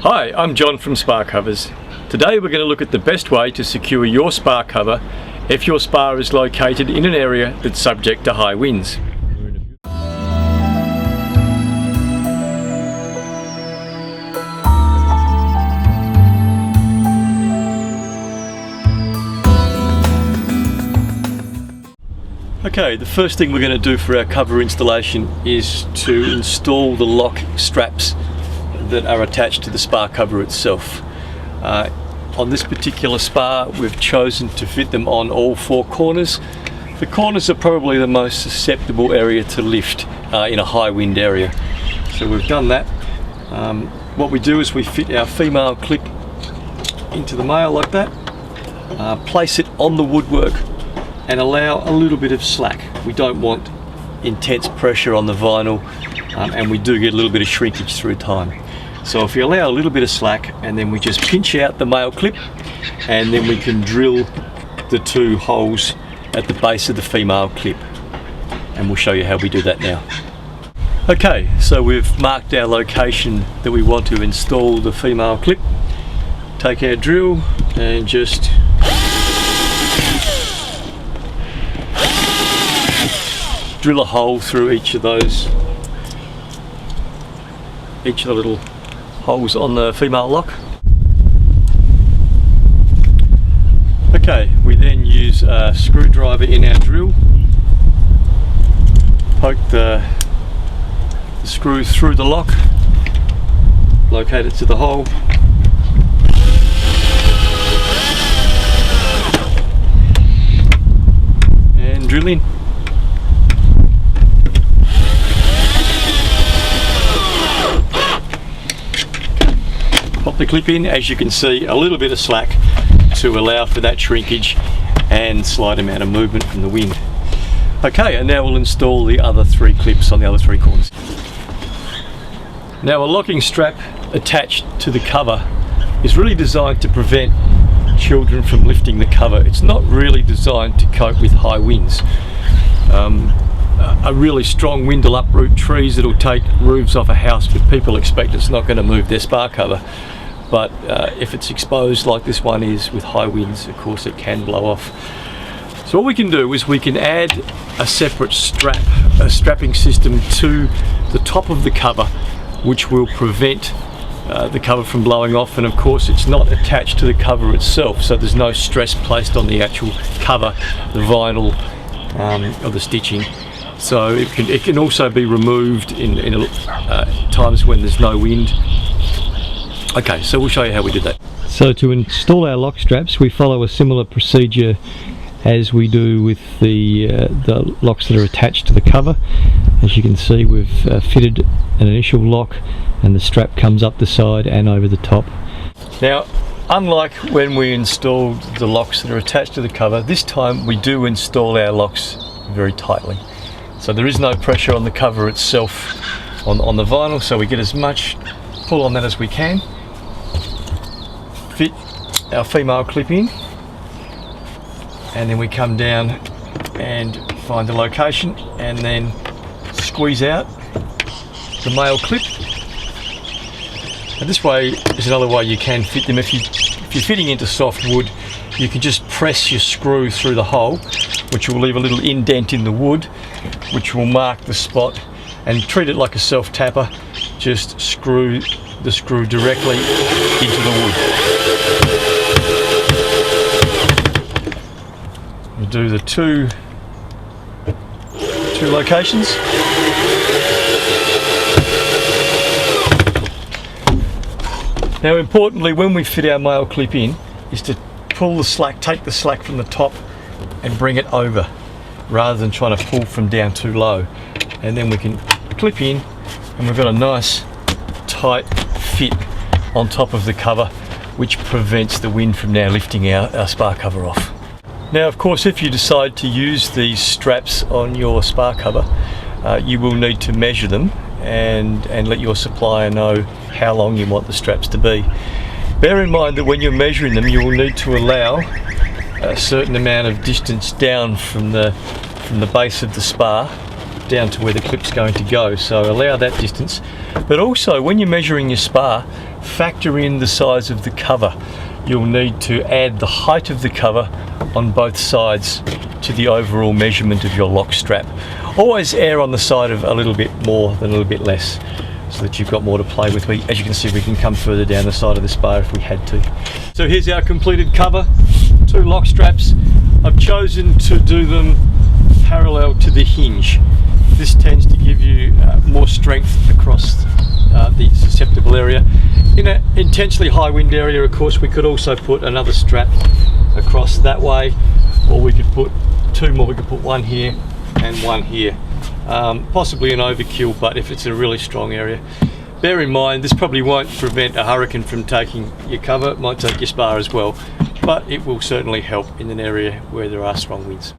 Hi, I'm John from Spar Covers. Today we're going to look at the best way to secure your spar cover if your spar is located in an area that's subject to high winds. Okay, the first thing we're going to do for our cover installation is to install the lock straps that are attached to the spar cover itself. On this particular spar we've chosen to fit them on all four corners. The corners are probably the most susceptible area to lift in a high wind area. So we've done that. What we do is we fit our female clip into the male like that, place it on the woodwork and allow a little bit of slack. We don't want intense pressure on the vinyl, and we do get a little bit of shrinkage through time. So if you allow a little bit of slack, and then we just pinch out the male clip, and then we can drill the two holes at the base of the female clip, and we'll show you how we do that now. Okay, so we've marked our location that we want to install the female clip. Take our drill and just drill a hole through each of the little holes on the female lock. Okay, we then use a screwdriver in our drill, poke the screw through the lock, locate it to the hole, and drill in. Pop the clip in. As you can see, a little bit of slack to allow for that shrinkage and slight amount of movement from the wind. Okay, and now we'll install the other three clips on the other three corners. Now, a locking strap attached to the cover is really designed to prevent children from lifting the cover. It's not really designed to cope with high winds. A really strong wind will uproot trees, that'll take roofs off a house, but people expect it's not going to move their spar cover. But if it's exposed like this one is with high winds, of course it can blow off. So what we can do is we can add a separate strapping system to the top of the cover, which will prevent the cover from blowing off, and of course it's not attached to the cover itself, so there's no stress placed on the actual cover, the vinyl or the stitching. So it can also be removed in times when there's no wind. Okay, so we'll show you how we did that. So to install our lock straps, we follow a similar procedure as we do with the locks that are attached to the cover. As you can see, we've fitted an initial lock, and the strap comes up the side and over the top. Now, unlike when we installed the locks that are attached to the cover, this time we do install our locks very tightly. So there is no pressure on the cover itself on the vinyl, so we get as much pull on that as we can. Fit our female clip in, and then we come down and find the location, and then squeeze out the male clip. And this way is another way you can fit them. If you're fitting into soft wood, you can just press your screw through the hole, which will leave a little indent in the wood, which will mark the spot, and treat it like a self-tapper. Just screw the screw directly into the wood. We'll do the two locations. Now, importantly, when we fit our male clip in, is to pull the slack, take the slack from the top and bring it over, rather than trying to pull from down too low. And then we can clip in, and we've got a nice tight fit on top of the cover, which prevents the wind from now lifting our spar cover off. Now, of course, if you decide to use these straps on your spar cover, you will need to measure them and let your supplier know how long you want the straps to be. Bear in mind that when you're measuring them, you will need to allow a certain amount of distance down from the base of the spar down to where the clip's going to go, so allow that distance. But also, when you're measuring your spar, factor in the size of the cover. You'll need to add the height of the cover on both sides to the overall measurement of your lock strap. Always err on the side of a little bit more than a little bit less, so that you've got more to play with. As you can see, we can come further down the side of the spar if we had to. So here's our completed cover, 2 lock straps. I've chosen to do them parallel to the hinge. This tends to give you more strength across the susceptible area. In an intensely high wind area, of course, we could also put another strap across that way, or we could put 2 more. We could put 1 here and 1 here. Possibly an overkill, but if it's a really strong area. Bear in mind, this probably won't prevent a hurricane from taking your cover. It might take your spar as well, but it will certainly help in an area where there are strong winds.